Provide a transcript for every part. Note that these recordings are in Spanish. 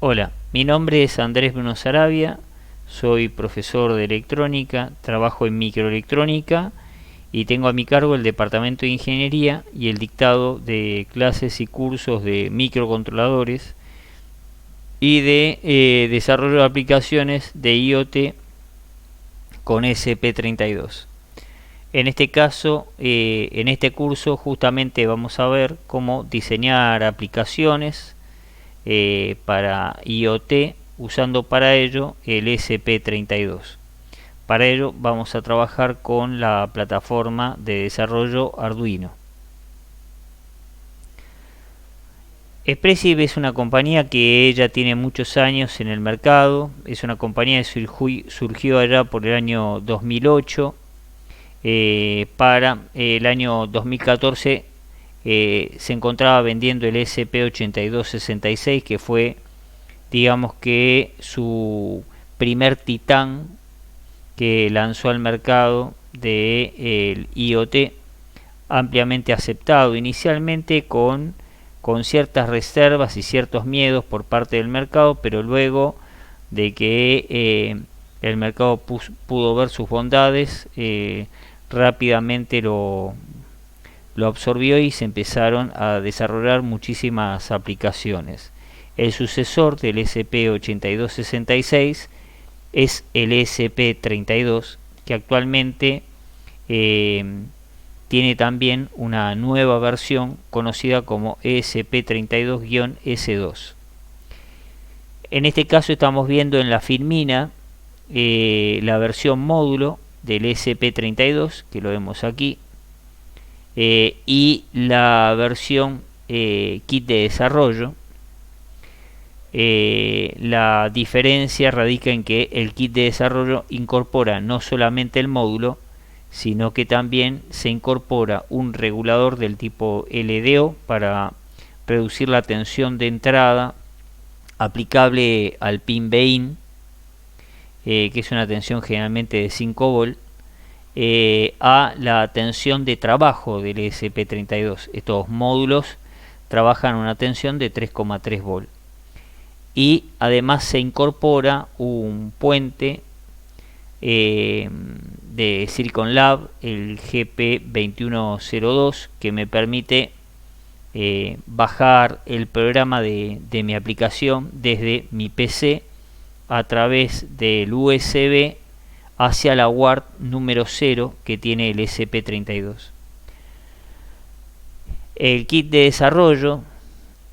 Hola, mi nombre es Andrés Bruno Saravia, soy profesor de electrónica, trabajo en microelectrónica y tengo a mi cargo el departamento de ingeniería y el dictado de clases y cursos de microcontroladores y de desarrollo de aplicaciones de IoT con SP32. En este caso, en este curso justamente vamos a ver cómo diseñar aplicaciones para IoT usando para ello el SP32. Para ello vamos a trabajar con la plataforma de desarrollo Arduino. Espressif es una compañía que ya tiene muchos años en el mercado. Es una compañía que surgió allá por el año 2008. Para el año 2014 se encontraba vendiendo el SP8266, que fue, digamos que, su primer titán que lanzó al mercado del IoT, ampliamente aceptado inicialmente con ciertas reservas y ciertos miedos por parte del mercado, pero luego de que el mercado pudo ver sus bondades, rápidamente lo absorbió y se empezaron a desarrollar muchísimas aplicaciones. El sucesor del SP8266 es el SP32, que actualmente tiene también una nueva versión conocida como ESP32-S2. En este caso estamos viendo en la filmina la versión módulo del ESP32, que lo vemos aquí, y la versión kit de desarrollo. La diferencia radica en que el kit de desarrollo incorpora no solamente el módulo, sino que también se incorpora un regulador del tipo LDO para reducir la tensión de entrada aplicable al pin BIN, que es una tensión generalmente de 5 volt, a la tensión de trabajo del ESP32. Estos módulos trabajan a una tensión de 3,3 volt. Y además se incorpora un puente de Silicon Lab, el GP2102, que me permite bajar el programa de mi aplicación desde mi PC a través del USB hacia la UART número 0 que tiene el SP32. El kit de desarrollo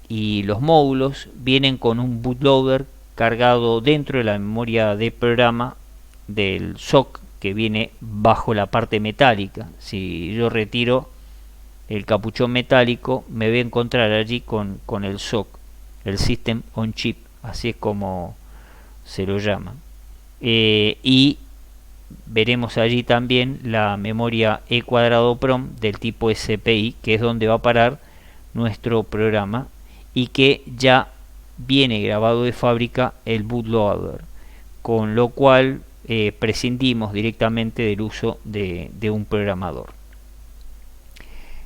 y los módulos vienen con un bootloader cargado dentro de la memoria de programa del SOC, que viene bajo la parte metálica. Si yo retiro el capuchón metálico, me voy a encontrar allí con el SOC, el System on Chip, así es como se lo llama. Y veremos allí también la memoria E²PROM del tipo SPI, que es donde va a parar nuestro programa y que ya viene grabado de fábrica el bootloader, con lo cual prescindimos directamente del uso de un programador.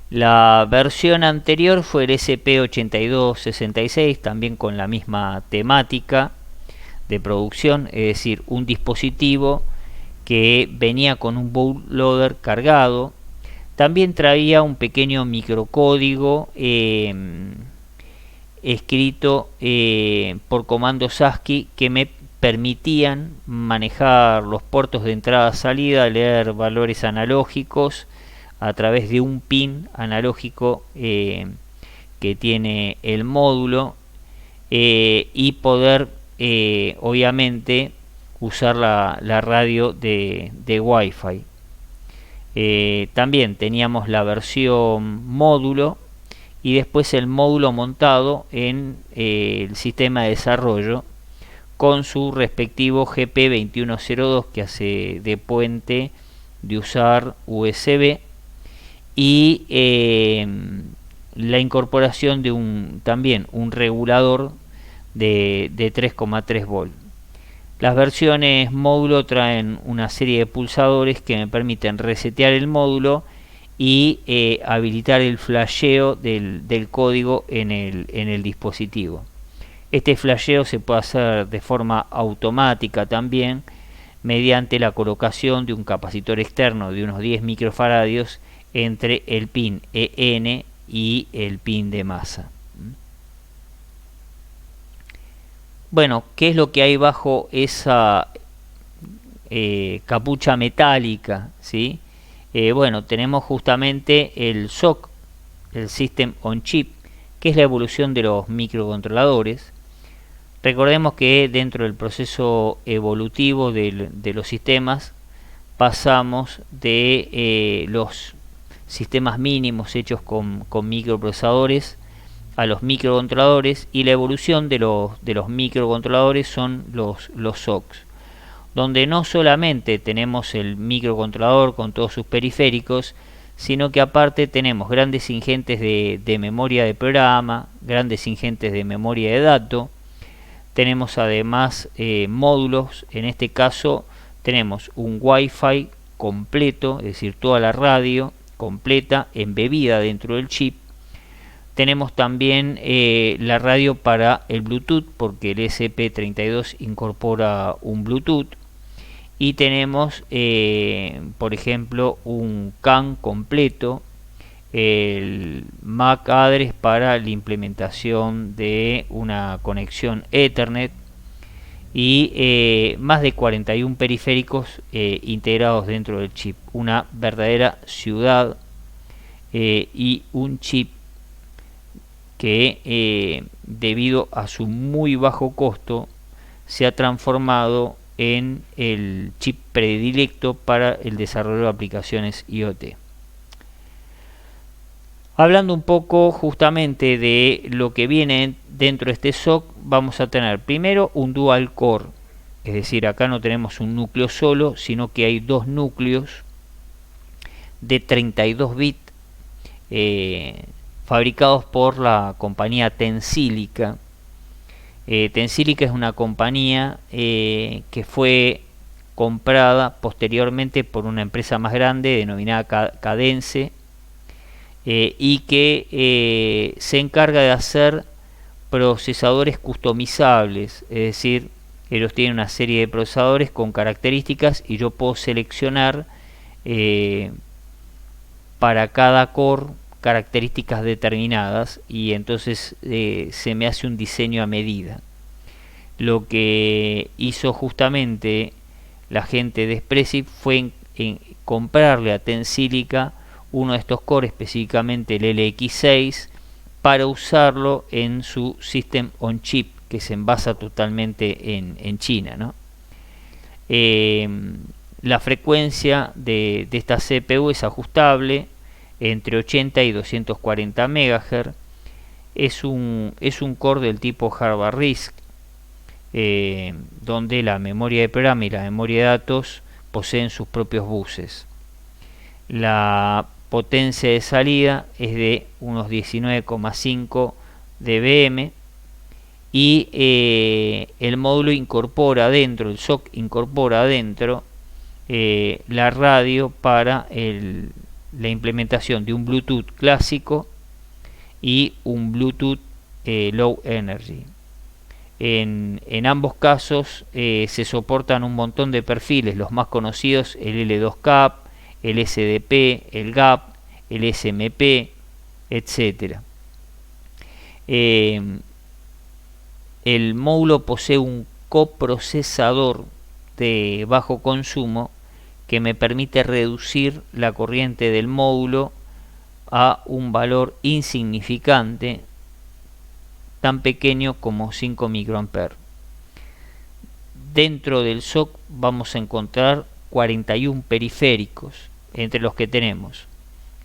La versión anterior fue el SP8266, también con la misma temática de producción, es decir, un dispositivo que venía con un bootloader cargado. También traía un pequeño microcódigo escrito por comandos ASCII que me permitían manejar los puertos de entrada-salida, leer valores analógicos a través de un pin analógico que tiene el módulo, y poder obviamente usar la radio de Wi-Fi. También teníamos la versión módulo y después el módulo montado en el sistema de desarrollo con su respectivo GP2102, que hace de puente de usar USB, y la incorporación de también un regulador de 3,3 volt. Las versiones módulo traen una serie de pulsadores que me permiten resetear el módulo y habilitar el flasheo del código en el dispositivo. Este flasheo se puede hacer de forma automática también mediante la colocación de un capacitor externo de unos 10 microfaradios entre el pin EN y el pin de masa. Bueno, ¿qué es lo que hay bajo esa capucha metálica? ¿Sí? Bueno, tenemos justamente el SoC, el System on Chip, que es la evolución de los microcontroladores. Recordemos que dentro del proceso evolutivo de los sistemas pasamos de los sistemas mínimos hechos con microprocesadores a los microcontroladores, y la evolución de los microcontroladores son los SoCs, donde no solamente tenemos el microcontrolador con todos sus periféricos, sino que aparte tenemos grandes ingentes de memoria de programa, grandes ingentes de memoria de datos. Tenemos además módulos. En este caso tenemos un Wi-Fi completo, es decir, toda la radio completa embebida dentro del chip. Tenemos también la radio para el Bluetooth, porque el ESP32 incorpora un Bluetooth. Y tenemos, por ejemplo, un CAN completo, el MAC address para la implementación de una conexión Ethernet, y más de 41 periféricos integrados dentro del chip. Una verdadera ciudad y un chip que debido a su muy bajo costo se ha transformado en el chip predilecto para el desarrollo de aplicaciones IoT. Hablando un poco justamente de lo que viene dentro de este SoC, vamos a tener primero un dual core, es decir, acá no tenemos un núcleo solo, sino que hay dos núcleos de 32 bits fabricados por la compañía Tensilica. Tensilica es una compañía que fue comprada posteriormente por una empresa más grande denominada Cadence, y que se encarga de hacer procesadores customizables, es decir, ellos tienen una serie de procesadores con características y yo puedo seleccionar para cada core características determinadas, y entonces se me hace un diseño a medida. Lo que hizo justamente la gente de Espressif fue en comprarle a Tensilica uno de estos cores, específicamente el LX6, para usarlo en su System on Chip, que se envasa totalmente en China, ¿no? La frecuencia de esta CPU es ajustable entre 80 y 240 MHz. Es un core del tipo Harvard RISC, donde la memoria de programa y la memoria de datos poseen sus propios buses. La potencia de salida es de unos 19,5 dBm, y el módulo incorpora dentro, el SoC incorpora dentro la radio para la implementación de un Bluetooth clásico y un Bluetooth Low Energy. En ambos casos se soportan un montón de perfiles, los más conocidos el L2CAP, el SDP, el GAP, el SMP, etc. El módulo posee un coprocesador de bajo consumo que me permite reducir la corriente del módulo a un valor insignificante, tan pequeño como 5 microamperes. Dentro del SoC vamos a encontrar 41 periféricos, entre los que tenemos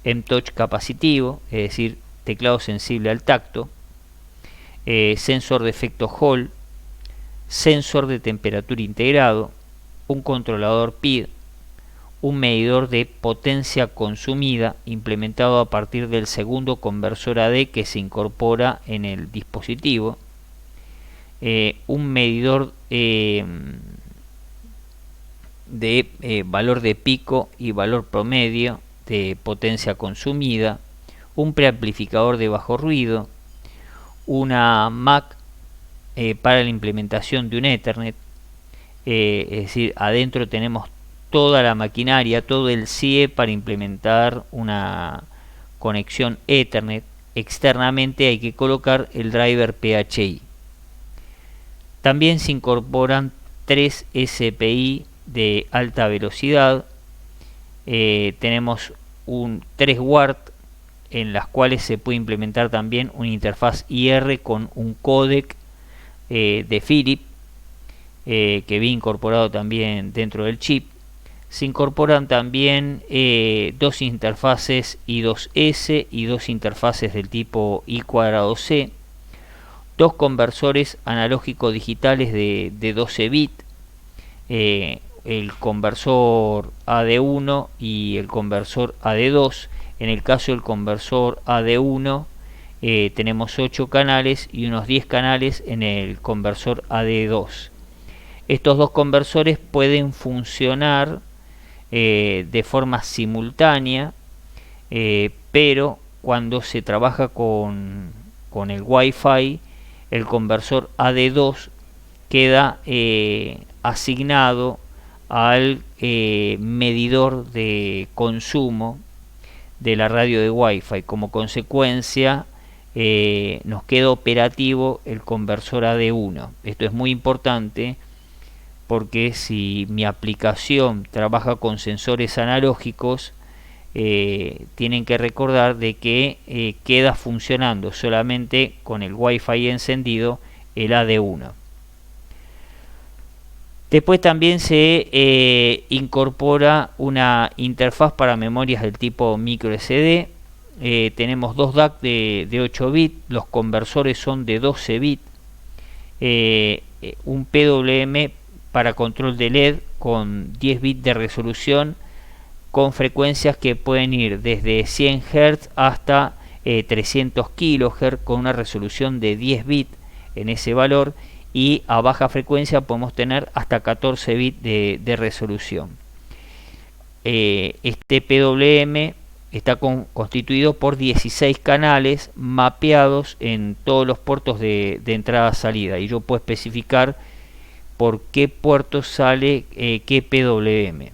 M-Touch capacitivo, es decir, teclado sensible al tacto, sensor de efecto Hall, sensor de temperatura integrado, un controlador PID, un medidor de potencia consumida implementado a partir del segundo conversor AD que se incorpora en el dispositivo, un medidor de valor de pico y valor promedio de potencia consumida, un preamplificador de bajo ruido, una MAC para la implementación de un Ethernet, es decir, adentro tenemos toda la maquinaria, todo el CIE para implementar una conexión Ethernet. Externamente hay que colocar el driver PHI. También se incorporan 3 SPI de alta velocidad. Tenemos 3 WART en las cuales se puede implementar también una interfaz IR con un códec de Philips que viene incorporado también dentro del chip. Se incorporan también 2 interfaces I2S y 2 interfaces del tipo I²C, 2 conversores analógico digitales de 12 bits, el conversor AD1 y el conversor AD2. En el caso del conversor AD1 tenemos 8 canales y unos 10 canales en el conversor AD2. Estos 2 conversores pueden funcionar de forma simultánea, pero cuando se trabaja con el Wi-Fi, el conversor AD2 queda asignado al medidor de consumo de la radio de Wi-Fi. Como consecuencia nos queda operativo el conversor AD1. Esto es muy importante porque si mi aplicación trabaja con sensores analógicos, tienen que recordar de que queda funcionando solamente con el Wi-Fi encendido el AD1. Después también se incorpora una interfaz para memorias del tipo micro SD. Tenemos 2 DAC de 8 bits, los conversores son de 12 bits, un PWM para control de LED con 10 bits de resolución, con frecuencias que pueden ir desde 100 Hz hasta 300 kHz, con una resolución de 10 bits en ese valor, y a baja frecuencia podemos tener hasta 14 bits de resolución. Este PWM está constituido por 16 canales mapeados en todos los puertos de entrada-salida, y yo puedo especificar por qué puerto sale qué PWM.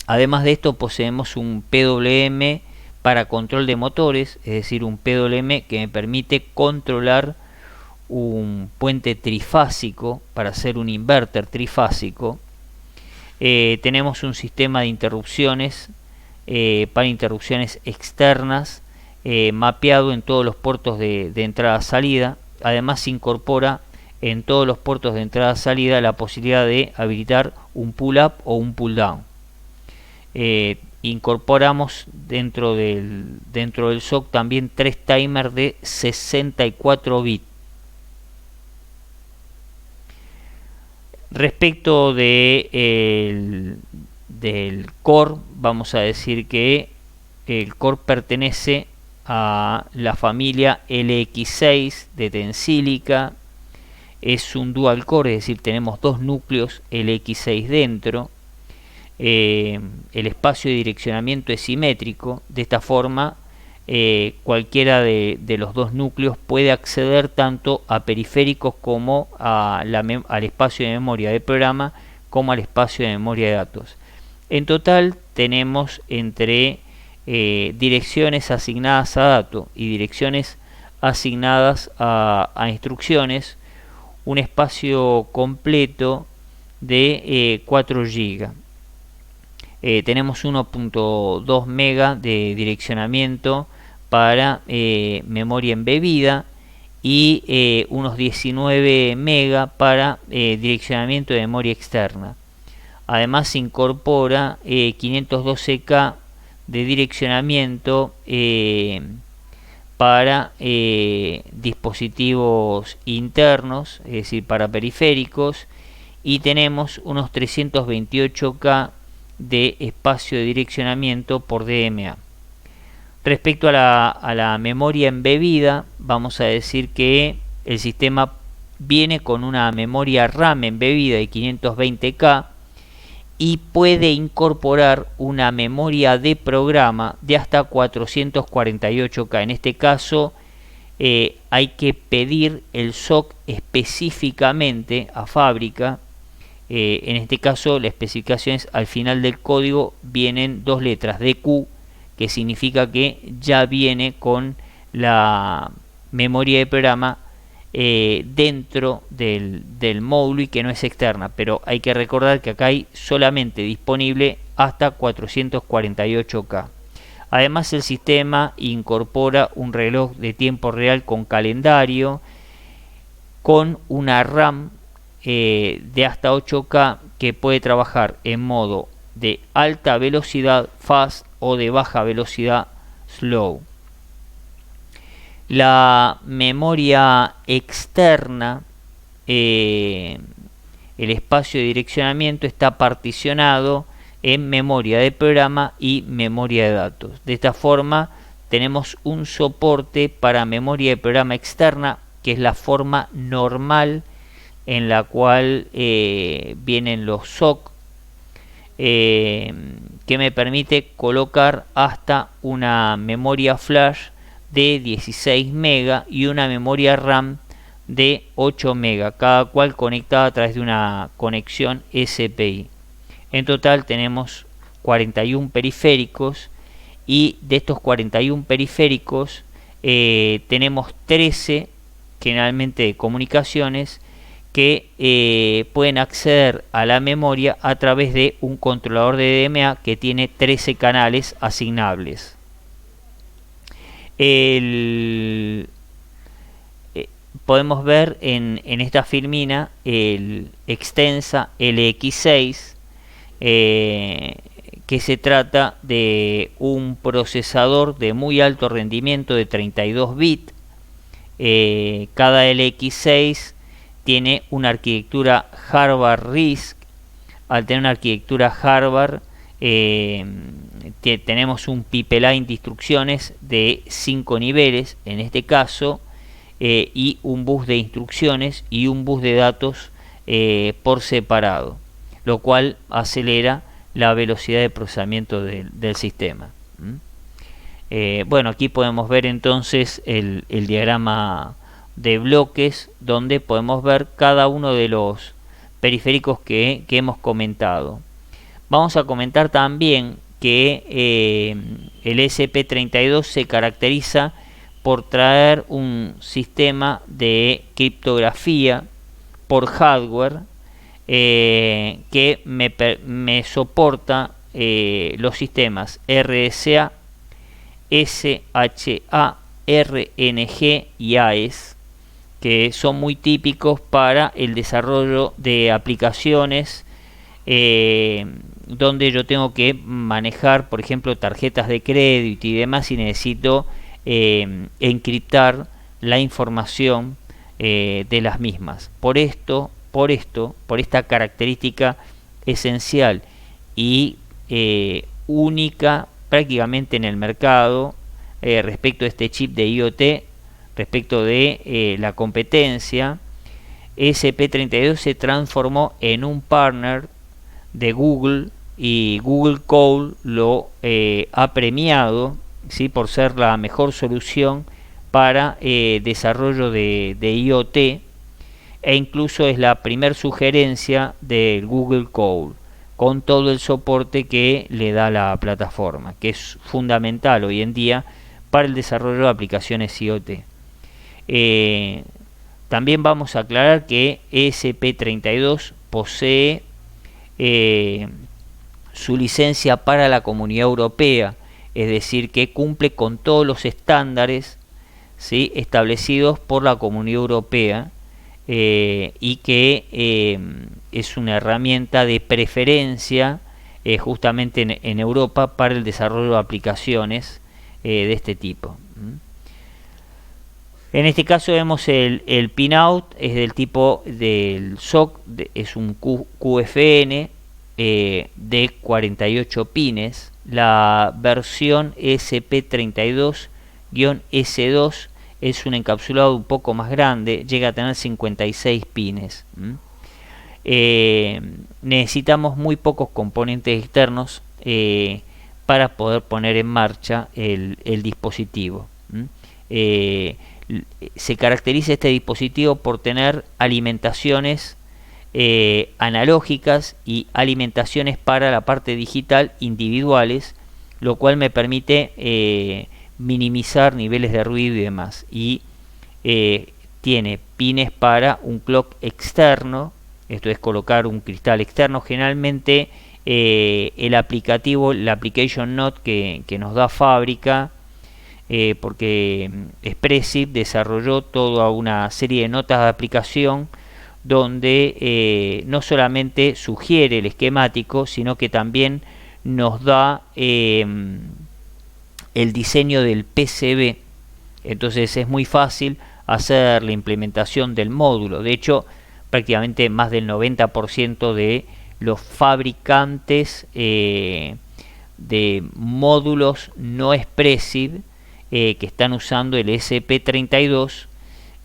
Además de esto, poseemos un PWM para control de motores, es decir, un PWM que me permite controlar un puente trifásico para hacer un inverter trifásico. Tenemos un sistema de interrupciones para interrupciones externas mapeado en todos los puertos de entrada-salida. Además se incorpora en todos los puertos de entrada-salida la posibilidad de habilitar un pull-up o un pull-down. Incorporamos dentro del SOC también 3 timers de 64 bits. Respecto del core, vamos a decir que el core pertenece a la familia LX6 de Tensilica. Es un dual core, es decir, tenemos 2 núcleos LX6 dentro. El espacio de direccionamiento es simétrico. De esta forma, cualquiera de los 2 núcleos puede acceder tanto a periféricos como al espacio de memoria de programa, como al espacio de memoria de datos. En total tenemos entre direcciones asignadas a datos y direcciones asignadas a instrucciones, un espacio completo de 4 GB. Tenemos 1.2 MB de direccionamiento para memoria embebida y unos 19 MB para direccionamiento de memoria externa. Además se incorpora 512K de direccionamiento para dispositivos internos, es decir, para periféricos, y tenemos unos 328K de espacio de direccionamiento por DMA. Respecto a la memoria embebida, vamos a decir que el sistema viene con una memoria RAM embebida de 520K y puede incorporar una memoria de programa de hasta 448K. En este caso, hay que pedir el SOC específicamente a fábrica. En este caso la especificación es: al final del código vienen dos letras DQ, que significa que ya viene con la memoria de programa dentro del módulo y que no es externa. Pero hay que recordar que acá hay solamente disponible hasta 448K. Además, el sistema incorpora un reloj de tiempo real con calendario, con una RAM de hasta 8K que puede trabajar en modo de alta velocidad fast o de baja velocidad slow. La memoria externa, el espacio de direccionamiento está particionado en memoria de programa y memoria de datos. De esta forma tenemos un soporte para memoria de programa externa, que es la forma normal en la cual vienen los SOC, que me permite colocar hasta una memoria flash de 16 MB y una memoria RAM de 8 MB, cada cual conectada a través de una conexión SPI. En total tenemos 41 periféricos, y de estos 41 periféricos tenemos 13 generalmente de comunicaciones que pueden acceder a la memoria a través de un controlador de DMA que tiene 13 canales asignables. Podemos ver en esta filmina el Extensa LX6, que se trata de un procesador de muy alto rendimiento de 32 bits. Cada LX6 tiene una arquitectura Harvard RISC. Al tener una arquitectura Harvard, tenemos un pipeline de instrucciones de 5 niveles en este caso, y un bus de instrucciones y un bus de datos por separado, lo cual acelera la velocidad de procesamiento del sistema. Bueno, aquí podemos ver entonces el diagrama de bloques, donde podemos ver cada uno de los periféricos que hemos comentado. Vamos a comentar también que el ESP32 se caracteriza por traer un sistema de criptografía por hardware que me soporta los sistemas RSA, SHA, RNG y AES, que son muy típicos para el desarrollo de aplicaciones donde yo tengo que manejar, por ejemplo, tarjetas de crédito y demás, y necesito encriptar la información de las mismas. Por esta característica esencial y única prácticamente en el mercado respecto a este chip de IoT, respecto de la competencia, ESP32 se transformó en un partner de Google, y Google Cloud lo ha premiado, ¿sí?, por ser la mejor solución para desarrollo de IoT, e incluso es la primer sugerencia del Google Cloud, con todo el soporte que le da la plataforma, que es fundamental hoy en día para el desarrollo de aplicaciones IoT. También vamos a aclarar que ESP32 posee su licencia para la Comunidad Europea, es decir, que cumple con todos los estándares, ¿sí?, establecidos por la Comunidad Europea, y que es una herramienta de preferencia justamente en Europa para el desarrollo de aplicaciones de este tipo. En este caso vemos el pinout, es del tipo del SOC, es un QFN de 48 pines. La versión ESP32-S2 es un encapsulado un poco más grande, llega a tener 56 pines. Necesitamos muy pocos componentes externos para poder poner en marcha el dispositivo. Se caracteriza este dispositivo por tener alimentaciones analógicas y alimentaciones para la parte digital individuales, lo cual me permite minimizar niveles de ruido y demás. Y tiene pines para un clock externo, esto es colocar un cristal externo. Generalmente el aplicativo, la application note que nos da fábrica, porque Espressif desarrolló toda una serie de notas de aplicación donde no solamente sugiere el esquemático, sino que también nos da el diseño del PCB. Entonces es muy fácil hacer la implementación del módulo. De hecho, prácticamente más del 90% de los fabricantes de módulos no Espressif que están usando el ESP32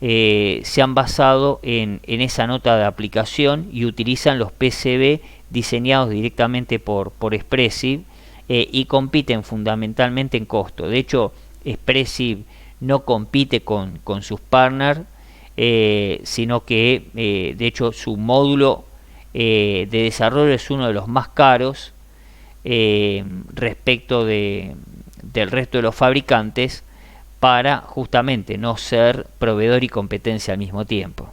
se han basado en esa nota de aplicación y utilizan los PCB diseñados directamente por Espressif y compiten fundamentalmente en costo. De hecho, Espressif no compite con sus partners, sino que de hecho su módulo de desarrollo es uno de los más caros respecto del resto de los fabricantes, para justamente no ser proveedor y competencia al mismo tiempo.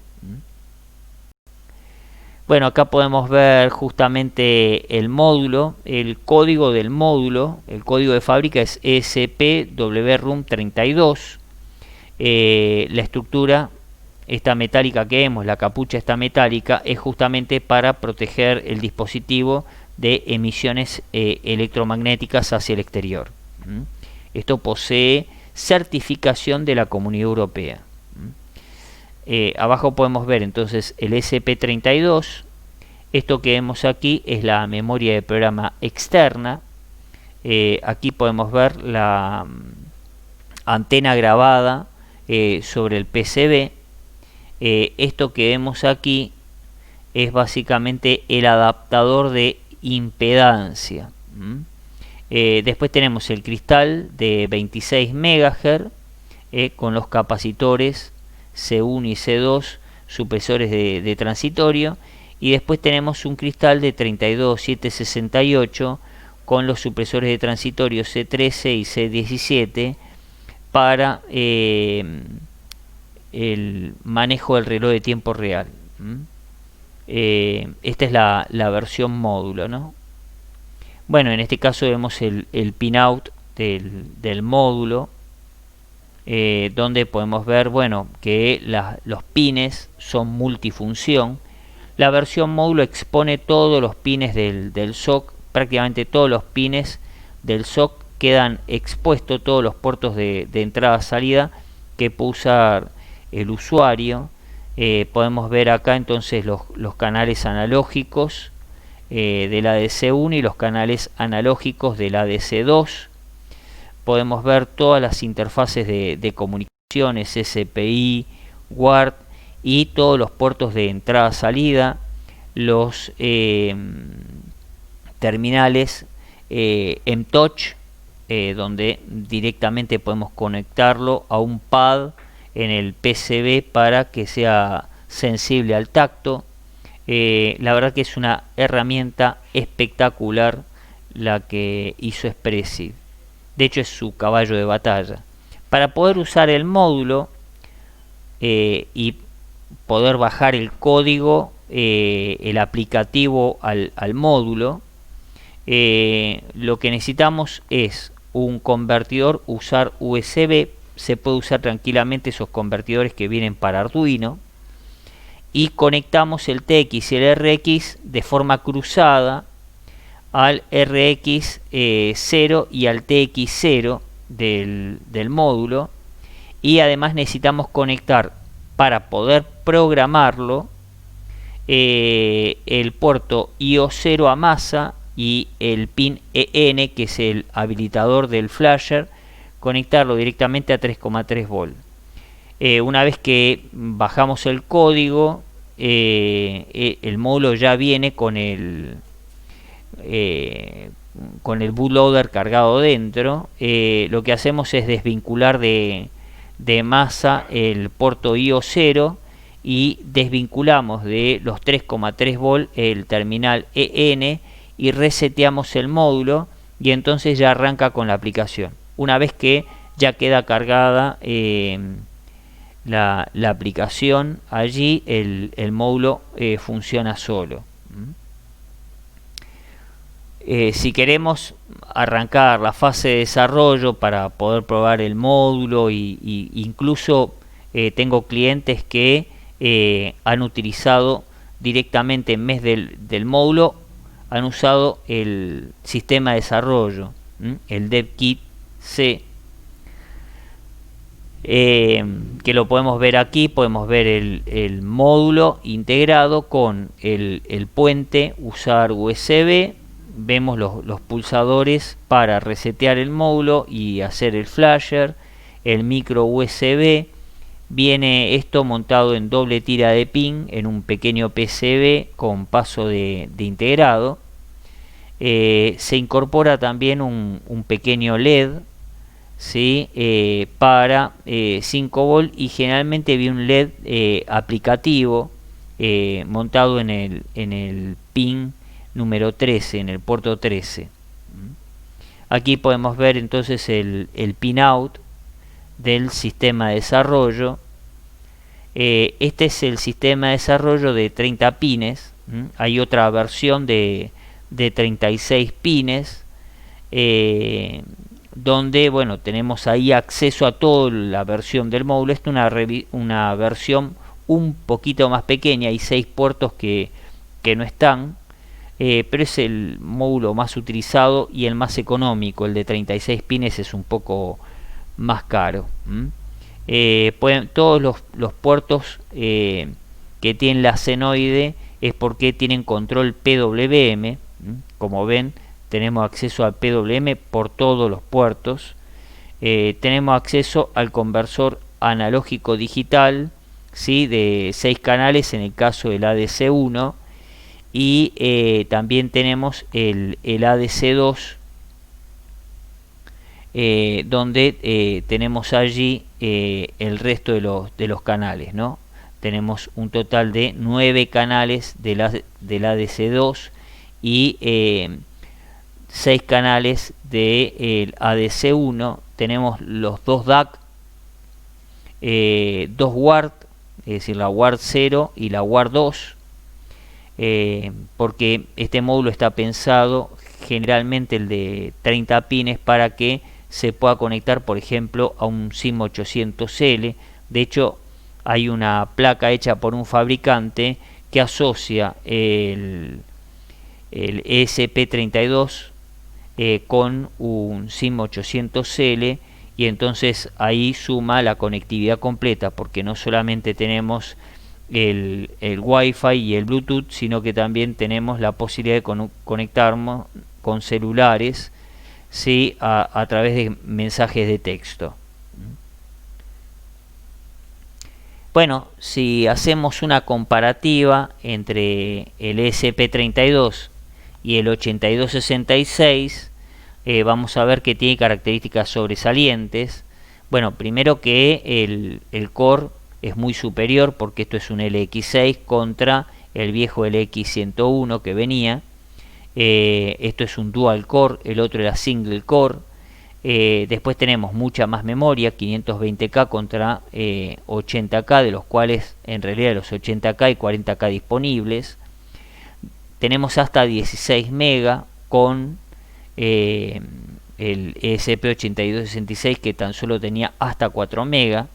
Bueno, acá podemos ver justamente el módulo, el código del módulo, el código de fábrica es ESP-WRUM32. La estructura, esta metálica que vemos, la capucha esta metálica, es justamente para proteger el dispositivo de emisiones electromagnéticas hacia el exterior. Esto posee certificación de la Comunidad Europea. Abajo podemos ver entonces el ESP32. Esto que vemos aquí es la memoria de programa externa. Aquí podemos ver la antena grabada sobre el PCB. Esto que vemos aquí es básicamente el adaptador de impedancia. Después tenemos el cristal de 26 MHz con los capacitores C1 y C2, supresores de transitorio, y después tenemos un cristal de 32768 con los supresores de transitorio C13 y C17 para el manejo del reloj de tiempo real. Esta es la versión módulo, ¿no? Bueno, en este caso vemos el pinout del módulo, donde podemos ver, bueno, que los pines son multifunción. La versión módulo expone todos los pines del SOC, prácticamente todos los pines del SOC quedan expuestos, todos los puertos de entrada-salida que puede usar el usuario. Podemos ver acá entonces los canales analógicos de la ADC1 y los canales analógicos de la ADC2. Podemos ver todas las interfaces de comunicaciones, SPI, WART y todos los puertos de entrada-salida, los terminales M-Touch, donde directamente podemos conectarlo a un pad en el PCB para que sea sensible al tacto. La verdad que es una herramienta espectacular la que hizo Espressif. De hecho es su caballo de batalla. Para poder usar el módulo y poder bajar el código, el aplicativo al módulo, lo que necesitamos es un convertidor, usar USB. Se puede usar tranquilamente esos convertidores que vienen para Arduino, y conectamos el TX y el RX de forma cruzada al RX 0 y al TX 0 del módulo, y además necesitamos conectar, para poder programarlo, el puerto IO0 a masa y el pin EN, que es el habilitador del flasher, conectarlo directamente a 3,3 volt. Una vez que bajamos el código, el módulo ya viene con el bootloader cargado dentro. Lo que hacemos es desvincular de de masa el puerto IO0 y desvinculamos de los 3,3 volt el terminal EN y reseteamos el módulo, y entonces ya arranca con la aplicación. Una vez que ya queda cargada la aplicación allí, el módulo funciona solo. Si queremos arrancar la fase de desarrollo para poder probar el módulo, y incluso tengo clientes que han utilizado directamente en vez del módulo, han usado el sistema de desarrollo, el DevKit C, que lo podemos ver aquí. Podemos ver el módulo integrado con el puente usar USB. Vemos los pulsadores para resetear el módulo y hacer el flasher, el micro USB. Viene esto montado en doble tira de pin en un pequeño PCB con paso de integrado. Se incorpora también un pequeño LED, ¿sí? Para 5 volt, y generalmente viene un LED aplicativo montado en el pin número 13, en el puerto 13. Aquí podemos ver entonces el pinout del sistema de desarrollo. Este es el sistema de desarrollo de 30 pines. Hay otra versión de 36 pines, donde bueno, tenemos ahí acceso a toda la versión del módulo. Esta es una versión un poquito más pequeña, hay 6 puertos que no están, pero es el módulo más utilizado y el más económico. El de 36 pines es un poco más caro. Todos los puertos que tienen la senoide es porque tienen control PWM. Como ven, tenemos acceso al PWM por todos los puertos. Tenemos acceso al conversor analógico digital, ¿sí? De 6 canales en el caso del ADC1, y también tenemos el ADC2, donde tenemos allí el resto de los canales, ¿no? Tenemos un total de 9 canales del ADC2 y 6 canales del ADC1. Tenemos los 2 DAC, 2 WARD, es decir, la WARD 0 y la WARD 2, porque este módulo está pensado, generalmente el de 30 pines, para que se pueda conectar, por ejemplo, a un SIM800L. De hecho, hay una placa hecha por un fabricante que asocia el ESP32 con un SIM800L, y entonces ahí suma la conectividad completa, porque no solamente tenemos el Wi-Fi y el Bluetooth, sino que también tenemos la posibilidad de conectarnos con celulares, ¿sí? a través de mensajes de texto. Bueno, si hacemos una comparativa entre el ESP32 y el 8266, vamos a ver que tiene características sobresalientes. Bueno, primero que el core es muy superior, porque esto es un LX6 contra el viejo LX101 que venía. Esto es un dual core, el otro era single core. Después tenemos mucha más memoria, 520K contra 80K, de los cuales en realidad los 80K y 40K disponibles. Tenemos hasta 16 MB con el ESP8266, que tan solo tenía hasta 4 MB.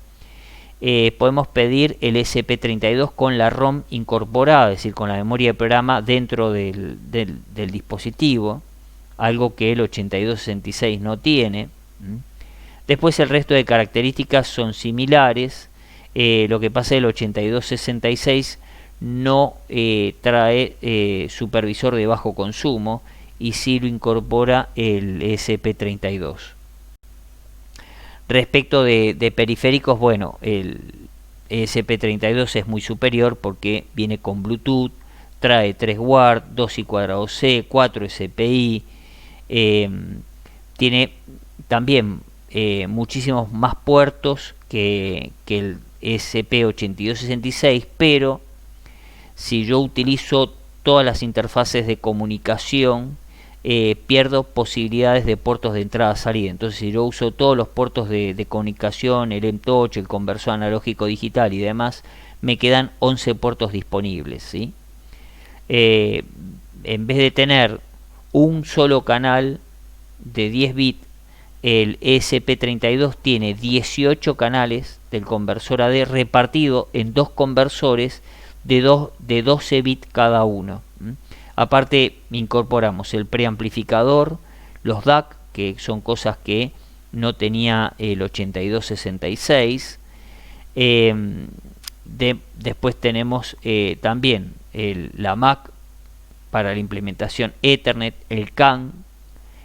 Podemos pedir el ESP32 con la ROM incorporada, es decir, con la memoria de programa dentro del dispositivo, algo que el 8266 no tiene. Después el resto de características son similares. Lo que pasa es que el 8266 no trae supervisor de bajo consumo, y sí lo incorpora el ESP32. Respecto de periféricos, bueno, el ESP32 es muy superior porque viene con Bluetooth, trae 3 WARD, 2 I²C, 4 SPI, tiene también muchísimos más puertos que el ESP8266, pero si yo utilizo todas las interfaces de comunicación, pierdo posibilidades de puertos de entrada-salida. Entonces, si yo uso todos los puertos de comunicación, el M-Touch, el conversor analógico digital y demás, me quedan 11 puertos disponibles, ¿sí? En vez de tener un solo canal de 10 bits, el ESP32 tiene 18 canales del conversor AD repartido en dos conversores de 12 bits cada uno. Aparte incorporamos el preamplificador, los DAC, que son cosas que no tenía el 8266. Después tenemos también la MAC para la implementación Ethernet, el CAN,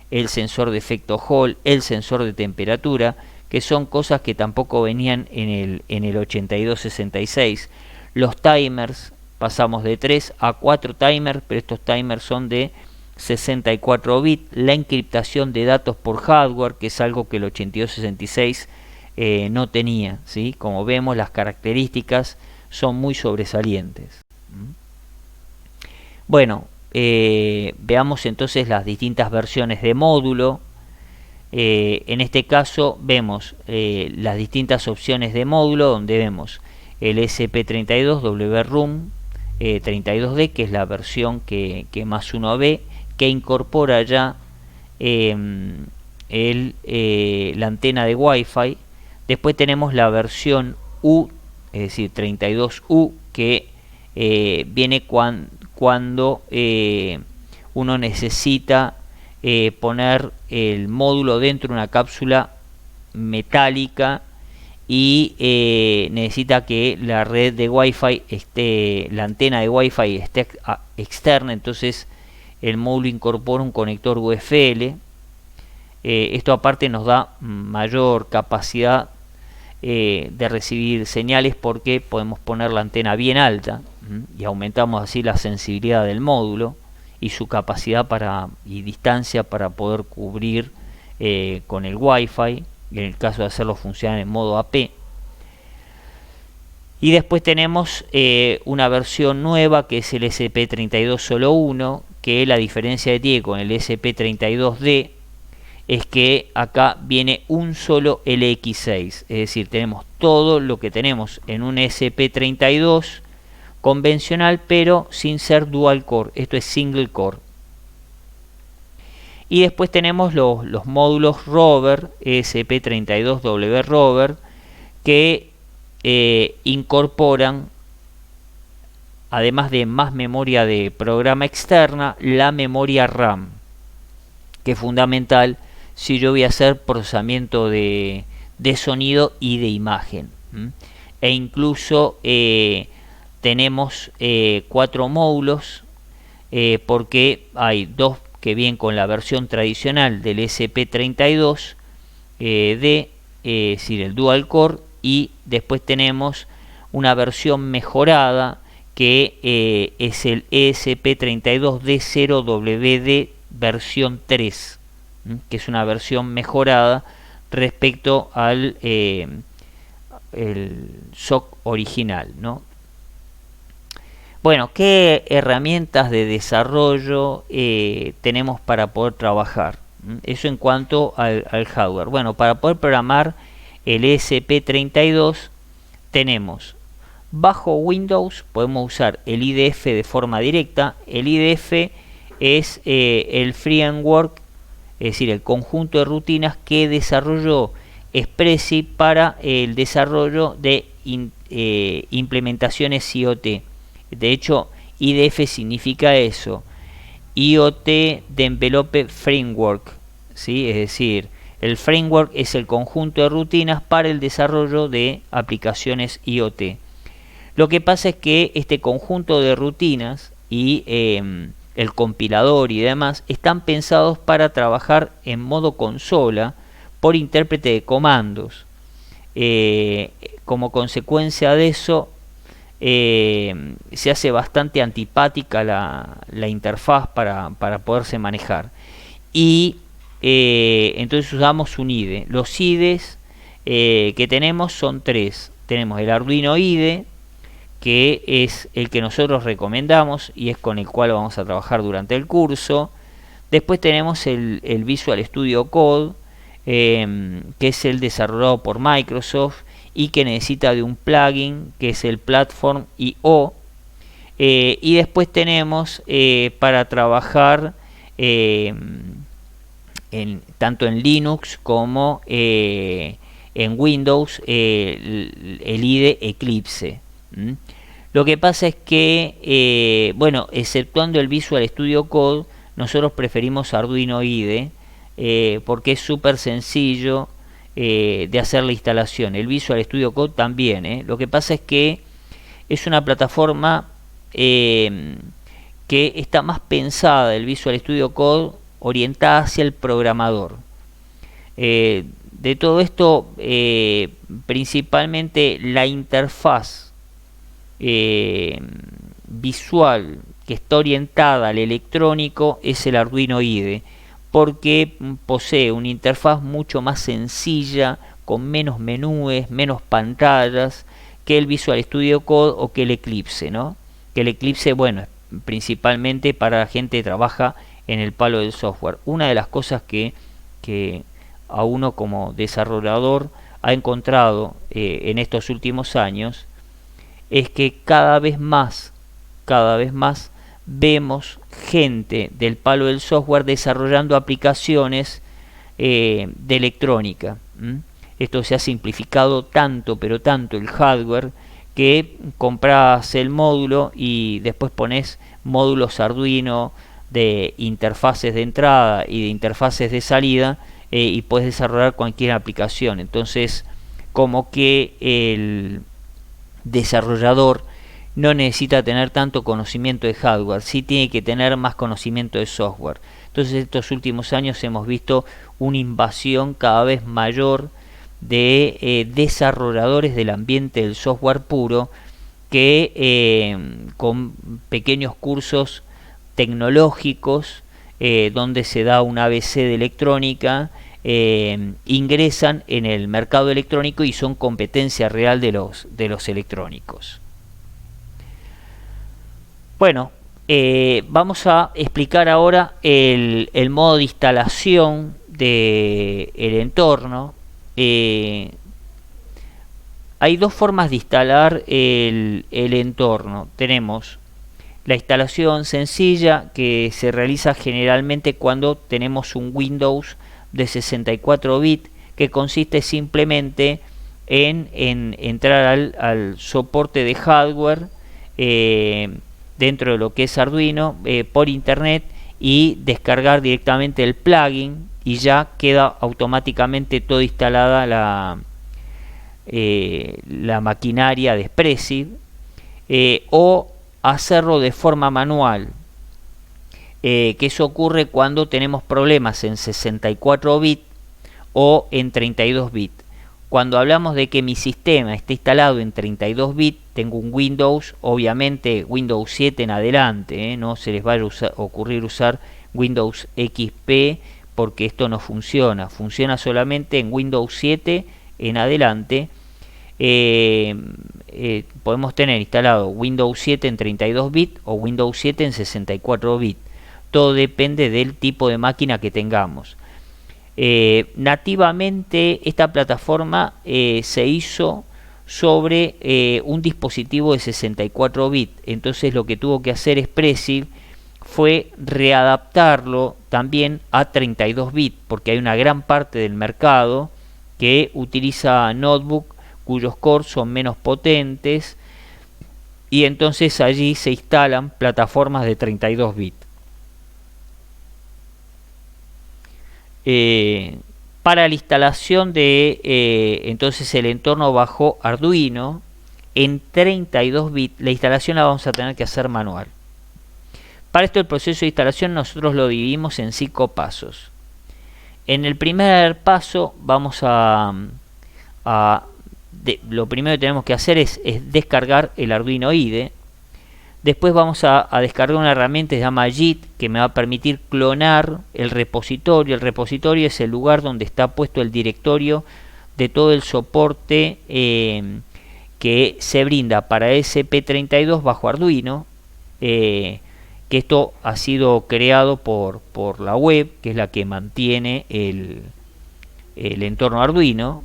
el sensor de efecto Hall, el sensor de temperatura, que son cosas que tampoco venían en el 8266. Los timers, pasamos de 3 a 4 timers, pero estos timers son de 64 bits. La encriptación de datos por hardware, que es algo que el 8266 no tenía, ¿sí? Como vemos, las características son muy sobresalientes. Bueno, veamos entonces las distintas versiones de módulo. En este caso vemos las distintas opciones de módulo, donde vemos el ESP32 WRoom 32D, que es la versión que más uno ve, que incorpora ya la antena de Wi-Fi. Después tenemos la versión U, es decir, 32U, que viene cuando uno necesita poner el módulo dentro de una cápsula metálica y necesita que la red de Wi-Fi la antena de Wi-Fi esté externa. Entonces el módulo incorpora un conector UFL. Esto aparte nos da mayor capacidad de recibir señales, porque podemos poner la antena bien alta y aumentamos así la sensibilidad del módulo y su capacidad y distancia para poder cubrir con el Wi-Fi, en el caso de hacerlo funcionar en modo AP. Y después tenemos una versión nueva, que es el ESP32 solo 1, que la diferencia que tiene con el ESP32D es que acá viene un solo LX6, es decir, tenemos todo lo que tenemos en un ESP32 convencional, pero sin ser dual core. Esto es single core. Y después tenemos los módulos Rover, ESP32W Rover, que incorporan, además de más memoria de programa externa, la memoria RAM, que es fundamental si yo voy a hacer procesamiento de sonido y de imagen. E incluso tenemos 4 módulos, porque hay 2 que vienen con la versión tradicional del ESP32 es decir, el dual core, y después tenemos una versión mejorada que es el ESP32D0WD versión 3, que es una versión mejorada respecto al el SOC original, ¿no? Bueno, ¿qué herramientas de desarrollo tenemos para poder trabajar? Eso en cuanto al hardware. Bueno, para poder programar el ESP32 tenemos bajo Windows, podemos usar el IDF de forma directa. El IDF es el framework, es decir, el conjunto de rutinas que desarrolló Espressy para el desarrollo de implementaciones IoT. De hecho, IDF significa eso, IoT Developer Framework, ¿sí? Es decir, el framework es el conjunto de rutinas para el desarrollo de aplicaciones IoT. Lo que pasa es que este conjunto de rutinas y el compilador y demás están pensados para trabajar en modo consola por intérprete de comandos. Como consecuencia de eso, se hace bastante antipática la interfaz para poderse manejar. Y entonces usamos un IDE. Los IDEs que tenemos son tres. Tenemos el Arduino IDE, que es el que nosotros recomendamos y es con el cual vamos a trabajar durante el curso. Después tenemos el Visual Studio Code, que es el desarrollado por Microsoft y que necesita de un plugin que es el Platform IO. Y después tenemos para trabajar tanto en Linux como en Windows el IDE Eclipse. Lo que pasa es que, bueno, exceptuando el Visual Studio Code, nosotros preferimos Arduino IDE porque es súper sencillo de hacer la instalación. El Visual Studio Code también. Lo que pasa es que es una plataforma que está más pensada, el Visual Studio Code, orientada hacia el programador. De todo esto, principalmente la interfaz visual que está orientada al electrónico es el Arduino IDE, porque posee una interfaz mucho más sencilla, con menos menúes, menos pantallas que el Visual Studio Code o que el Eclipse, ¿no? Que el Eclipse, bueno, principalmente para la gente que trabaja en el palo del software. Una de las cosas que a uno como desarrollador ha encontrado en estos últimos años es que cada vez más vemos gente del palo del software desarrollando aplicaciones de electrónica. Esto se ha simplificado tanto, pero tanto el hardware, que compras el módulo y después pones módulos Arduino de interfaces de entrada y de interfaces de salida y puedes desarrollar cualquier aplicación. Entonces, como que el desarrollador no necesita tener tanto conocimiento de hardware, sí tiene que tener más conocimiento de software. Entonces, estos últimos años hemos visto una invasión cada vez mayor de desarrolladores del ambiente del software puro que con pequeños cursos tecnológicos donde se da un ABC de electrónica ingresan en el mercado electrónico y son competencia real de los electrónicos. Bueno, vamos a explicar ahora el modo de instalación del entorno. Hay dos formas de instalar el entorno. Tenemos la instalación sencilla, que se realiza generalmente cuando tenemos un Windows de 64 bits, que consiste simplemente en entrar al soporte de hardware dentro de lo que es Arduino por internet y descargar directamente el plugin, y ya queda automáticamente todo instalada la maquinaria de Espressif, o hacerlo de forma manual, que eso ocurre cuando tenemos problemas en 64 bits o en 32 bits. Cuando hablamos de que mi sistema está instalado en 32 bits, tengo un Windows, obviamente Windows 7 en adelante, no se les vaya a ocurrir usar Windows XP, porque esto no funciona. Funciona solamente en Windows 7 en adelante. Podemos tener instalado Windows 7 en 32 bits o Windows 7 en 64 bits. Todo depende del tipo de máquina que tengamos. Nativamente esta plataforma se hizo sobre un dispositivo de 64 bits. Entonces lo que tuvo que hacer Espressif fue readaptarlo también a 32 bits, porque hay una gran parte del mercado que utiliza notebook cuyos cores son menos potentes, y entonces allí se instalan plataformas de 32 bits. Para la instalación de entonces el entorno bajo Arduino en 32 bits, la instalación la vamos a tener que hacer manual. Para esto el proceso de instalación nosotros lo dividimos en 5 pasos. En el primer paso vamos lo primero que tenemos que hacer es descargar el Arduino IDE. Después vamos a descargar una herramienta que se llama Git, que me va a permitir clonar el repositorio. El repositorio es el lugar donde está puesto el directorio de todo el soporte que se brinda para ESP32 bajo Arduino, que esto ha sido creado por la web, que es la que mantiene el entorno Arduino.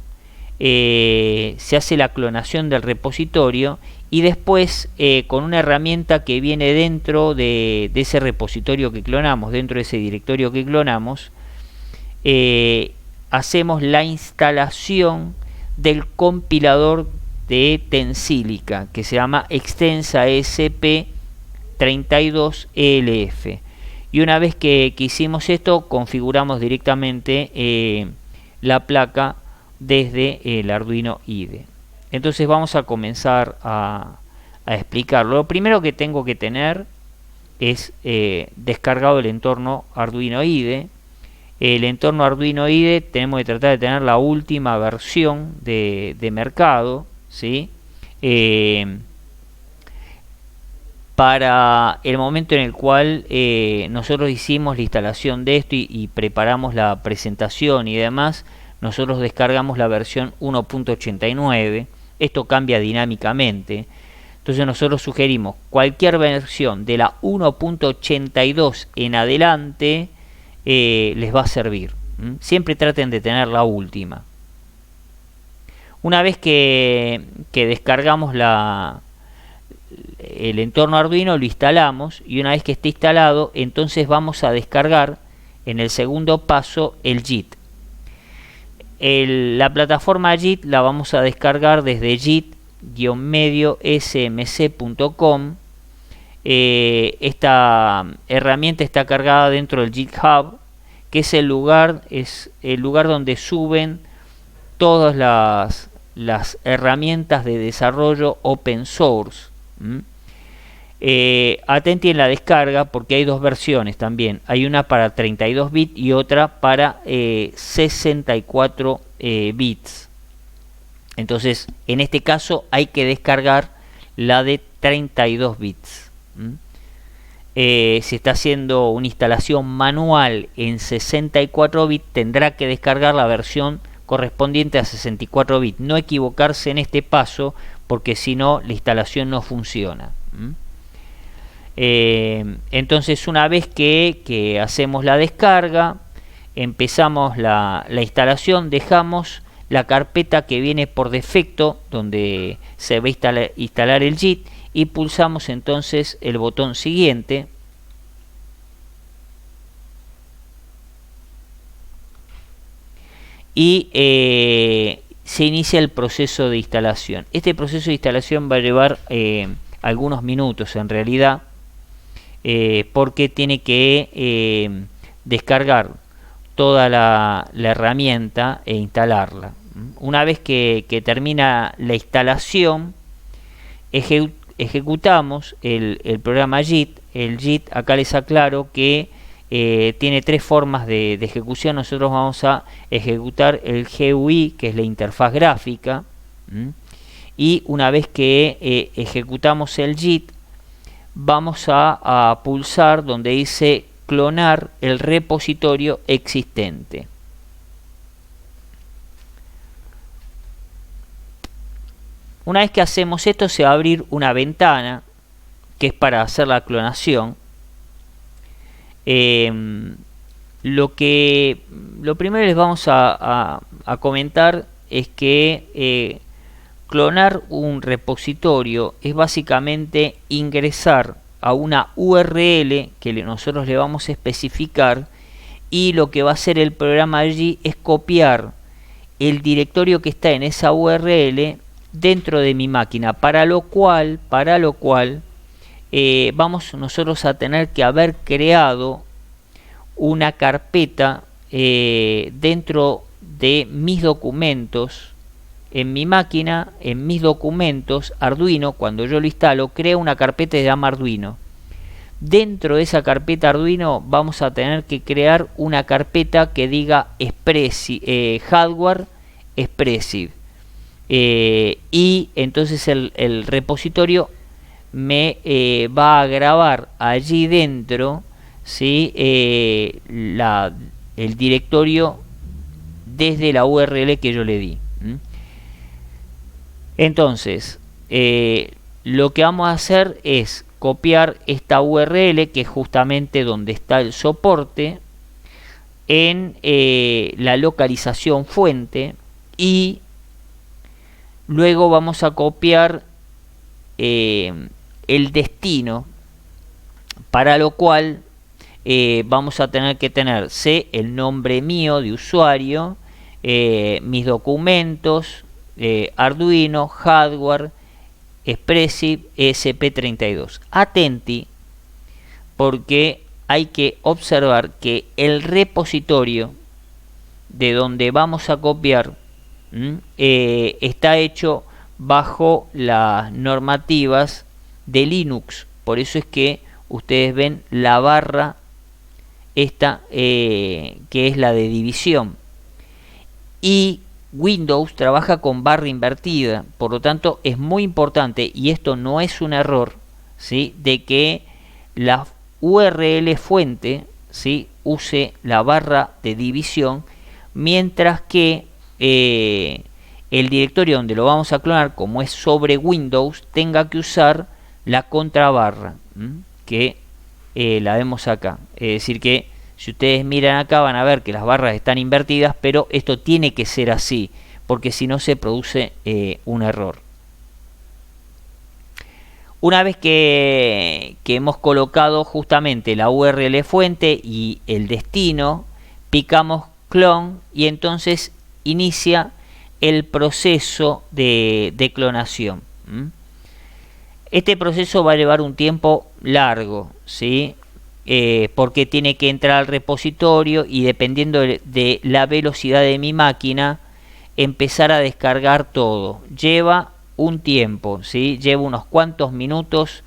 Se hace la clonación del repositorio y después con una herramienta que viene dentro de ese repositorio que clonamos, dentro de ese directorio que clonamos, hacemos la instalación del compilador de Tensilica, que se llama Extensa ESP32ELF. Y una vez que hicimos esto, configuramos directamente la placa desde el Arduino IDE. Entonces vamos a comenzar a explicarlo. Lo primero que tengo que tener es descargado el entorno Arduino IDE. El entorno Arduino IDE tenemos que tratar de tener la última versión de mercado, ¿sí? Para el momento en el cual nosotros hicimos la instalación de esto y preparamos la presentación y demás, nosotros descargamos la versión 1.89. Esto cambia dinámicamente. Entonces nosotros sugerimos cualquier versión de la 1.82 en adelante les va a servir. Siempre traten de tener la última. Una vez que descargamos el entorno Arduino, lo instalamos, y una vez que esté instalado, entonces vamos a descargar en el segundo paso el JIT. La plataforma JIT la vamos a descargar desde jit-smc.com. Esta herramienta está cargada dentro del GitHub, que es el lugar donde suben todas las herramientas de desarrollo open source. Atenti en la descarga, porque hay dos versiones también. Hay una para 32 bits y otra para 64 bits. Entonces, en este caso hay que descargar la de 32 bits. Se está haciendo una instalación manual en 64 bits, tendrá que descargar la versión correspondiente a 64 bits. No equivocarse en este paso, porque si no, la instalación no funciona. Entonces, una vez que hacemos la descarga, empezamos la instalación, dejamos la carpeta que viene por defecto, donde se va a instalar el JIT, y pulsamos entonces el botón siguiente. Y se inicia el proceso de instalación. Este proceso de instalación va a llevar algunos minutos en realidad, porque tiene que descargar toda la herramienta e instalarla. Una vez que termina la instalación, ejecutamos el programa JIT. El JIT, acá les aclaro que tiene tres formas de ejecución. Nosotros vamos a ejecutar el GUI, que es la interfaz gráfica, y una vez que ejecutamos el JIT, vamos a pulsar donde dice clonar el repositorio existente. Una vez que hacemos esto, se va a abrir una ventana que es para hacer la clonación. Lo primero les vamos a comentar es que clonar un repositorio es básicamente ingresar a una URL que nosotros le vamos a especificar, y lo que va a hacer el programa allí es copiar el directorio que está en esa URL dentro de mi máquina, para lo cual vamos nosotros a tener que haber creado una carpeta dentro de mis documentos. En mi máquina, en mis documentos Arduino, cuando yo lo instalo, creo una carpeta que se llama Arduino. Dentro de esa carpeta Arduino vamos a tener que crear una carpeta que diga hardware expressive, y entonces el repositorio me va a grabar allí dentro, ¿sí? El directorio desde la URL que yo le di. Entonces, lo que vamos a hacer es copiar esta URL, que es justamente donde está el soporte, en la localización fuente, y luego vamos a copiar el destino, para lo cual vamos a tener que tener el nombre mío de usuario, mis documentos, Arduino, hardware, Expressive, ESP32. Atenti, porque hay que observar que el repositorio de donde vamos a copiar está hecho bajo las normativas de Linux. Por eso es que ustedes ven la barra esta, que es la de división, y Windows trabaja con barra invertida. Por lo tanto, es muy importante, y esto no es un error, ¿sí?, de que la URL fuente, ¿sí?, use la barra de división, mientras que el directorio donde lo vamos a clonar, como es sobre Windows, tenga que usar la contrabarra, que la vemos acá. Es decir que si ustedes miran acá van a ver que las barras están invertidas, pero esto tiene que ser así, porque si no se produce un error. Una vez que hemos colocado justamente la URL fuente y el destino, picamos clone y entonces inicia el proceso de clonación. Este proceso va a llevar un tiempo largo, ¿sí? Porque tiene que entrar al repositorio y, dependiendo de la velocidad de mi máquina, empezar a descargar todo. Lleva un tiempo, ¿sí? Lleva unos cuantos minutos.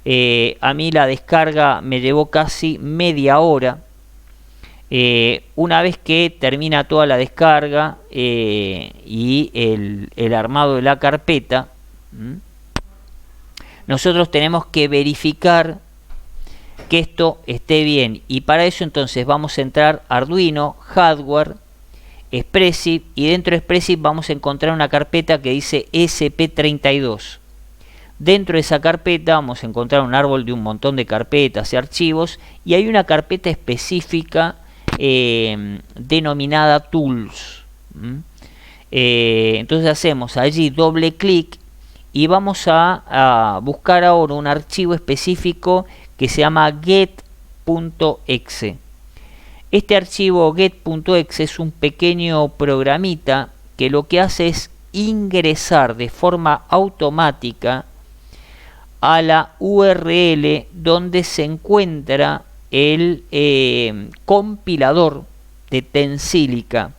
A mí la descarga me llevó casi media hora. Una vez que termina toda la descarga y el armado de la carpeta, nosotros tenemos que verificar que esto esté bien, y para eso entonces vamos a entrar Arduino, hardware, Expressive, y dentro de Expressive vamos a encontrar una carpeta que dice ESP32. Dentro de esa carpeta vamos a encontrar un árbol de un montón de carpetas y archivos, y hay una carpeta específica denominada Tools. Entonces hacemos allí doble clic y vamos a buscar ahora un archivo específico que se llama get.exe. Este archivo get.exe es un pequeño programita que lo que hace es ingresar de forma automática a la URL donde se encuentra el compilador de Tensilica,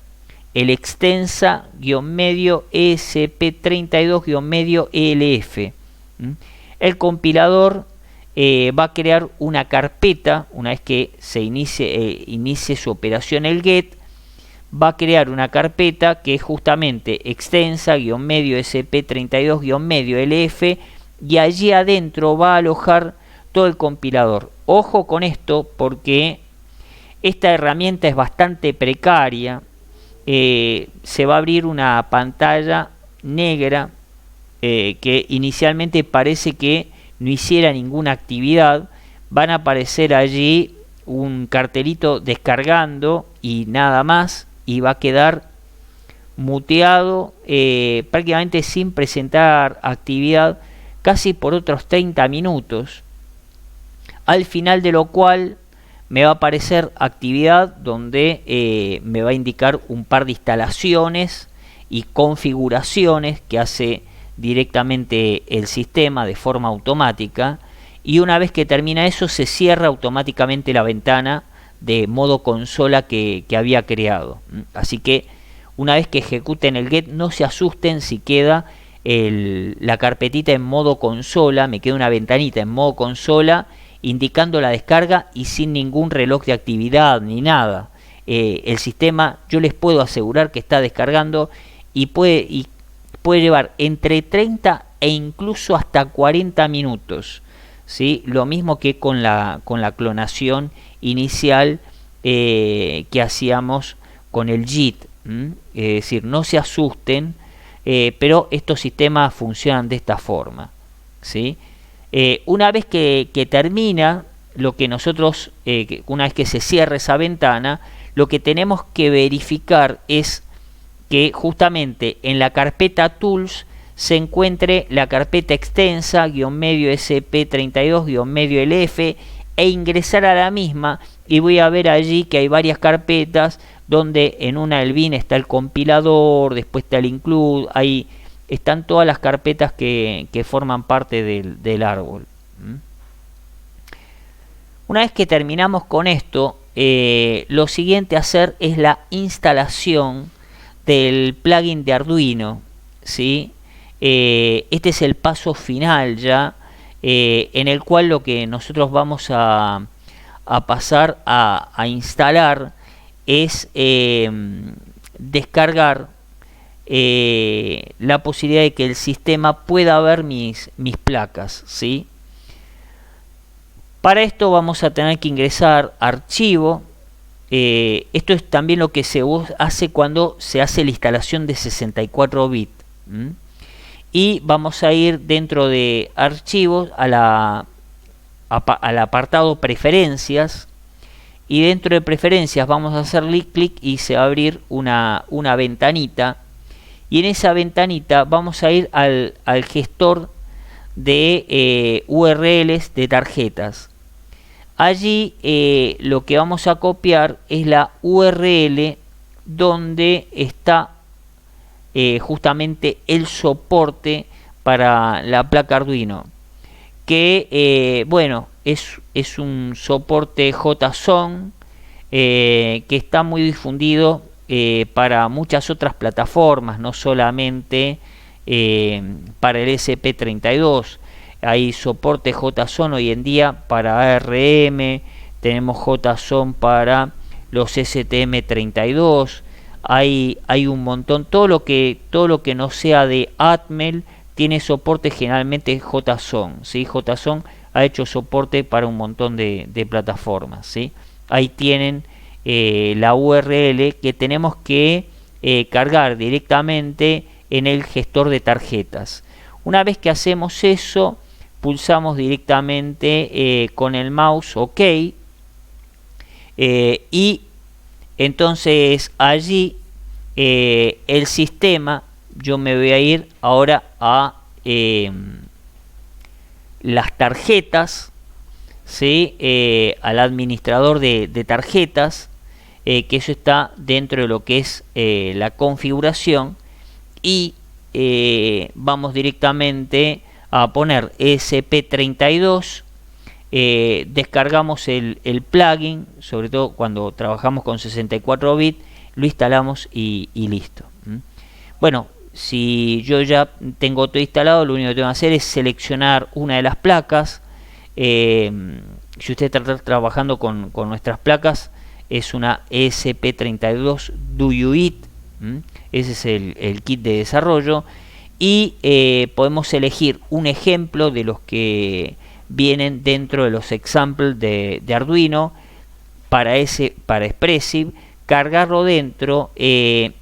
el extensa-medio ESP32-ELF. El compilador va a crear una carpeta. Una vez que se inicie su operación el get, va a crear una carpeta que es justamente extensa-medio ESP32-medio ELF, y allí adentro va a alojar todo el compilador. Ojo con esto, porque esta herramienta es bastante precaria. Se va a abrir una pantalla negra que inicialmente parece que no hiciera ninguna actividad. Van a aparecer allí un cartelito descargando y nada más, y va a quedar muteado prácticamente sin presentar actividad casi por otros 30 minutos, al final de lo cual me va a aparecer actividad donde me va a indicar un par de instalaciones y configuraciones que hace directamente el sistema de forma automática, y una vez que termina eso se cierra automáticamente la ventana de modo consola que había creado. Así que una vez que ejecuten el get, no se asusten si queda la carpetita en modo consola. Me queda una ventanita en modo consola indicando la descarga y sin ningún reloj de actividad ni nada. El sistema, yo les puedo asegurar que está descargando, y puede llevar entre 30 e incluso hasta 40 minutos, ¿sí? Lo mismo que con la clonación inicial que hacíamos con el JIT. Es decir, no se asusten pero estos sistemas funcionan de esta forma, ¿sí? Una vez que termina, lo que nosotros, una vez que se cierre esa ventana, lo que tenemos que verificar es que justamente en la carpeta Tools se encuentre la carpeta extensa -medio SP32-LF e ingresar a la misma, y voy a ver allí que hay varias carpetas donde en una del bin está el compilador, después está el include, ahí están todas las carpetas que forman parte del árbol. Una vez que terminamos con esto, lo siguiente a hacer es la instalación del plugin de Arduino, ¿sí? Este es el paso final ya, en el cual lo que nosotros vamos a pasar a instalar es descargar la posibilidad de que el sistema pueda ver mis placas, ¿sí? Para esto vamos a tener que ingresar archivo. Esto es también lo que se hace cuando se hace la instalación de 64 bits. Y vamos a ir dentro de archivos al apartado preferencias, y dentro de preferencias vamos a hacer clic y se va a abrir una ventanita, y en esa ventanita vamos a ir al gestor de URLs de tarjetas. Allí lo que vamos a copiar es la URL donde está justamente el soporte para la placa Arduino, que bueno, es un soporte JSON que está muy difundido para muchas otras plataformas, no solamente para el SP32. Hay soporte JSON hoy en día para ARM, tenemos JSON para los STM32, hay un montón, todo lo que no sea de Atmel tiene soporte generalmente JSON, ¿sí? JSON ha hecho soporte para un montón de plataformas, ¿sí? Ahí tienen la URL que tenemos que cargar directamente en el gestor de tarjetas. Una vez que hacemos eso, pulsamos directamente con el mouse OK, y entonces allí el sistema, yo me voy a ir ahora a las tarjetas, ¿sí? Al administrador de tarjetas, que eso está dentro de lo que es la configuración, y vamos directamente a poner SP32, descargamos el plugin, sobre todo cuando trabajamos con 64 bits, lo instalamos y listo. Bueno, si yo ya tengo todo instalado, lo único que tengo que hacer es seleccionar una de las placas. Si usted está trabajando con nuestras placas, es una SP32 DoYouIt, ese es el kit de desarrollo, y podemos elegir un ejemplo de los que vienen dentro de los examples de Arduino para Expressive, cargarlo dentro y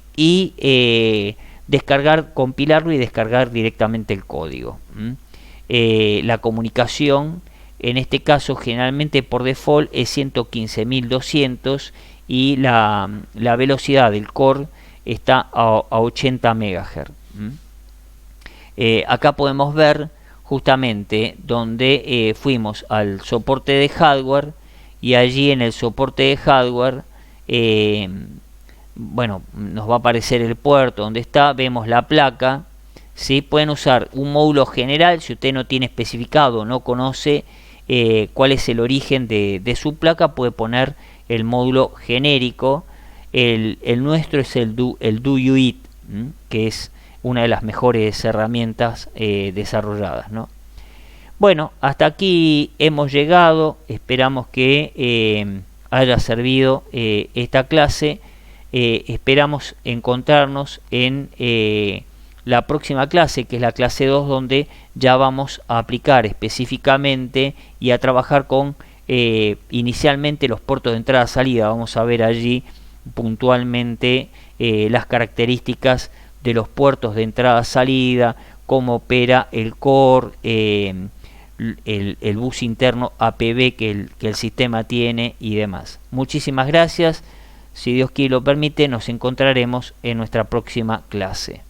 descargar, compilarlo y descargar directamente el código. La comunicación en este caso generalmente por default es 115.200 y la velocidad del core está a 80 MHz. Acá podemos ver justamente donde fuimos al soporte de hardware, y allí en el soporte de hardware bueno, nos va a aparecer el puerto donde está, vemos la placa, ¿sí? Pueden usar un módulo general si usted no tiene especificado, no conoce cuál es el origen de su placa, puede poner el módulo genérico. El nuestro es el DoYouIt, que es una de las mejores herramientas desarrolladas, ¿no? Bueno, hasta aquí hemos llegado. Esperamos que haya servido esta clase. Esperamos encontrarnos en la próxima clase, que es la clase 2, donde ya vamos a aplicar específicamente y a trabajar con inicialmente los puertos de entrada-salida. Vamos a ver allí puntualmente las características de los puertos de entrada-salida, cómo opera el core, el bus interno APB que el sistema tiene y demás. Muchísimas gracias. Si Dios quiere lo permite, nos encontraremos en nuestra próxima clase.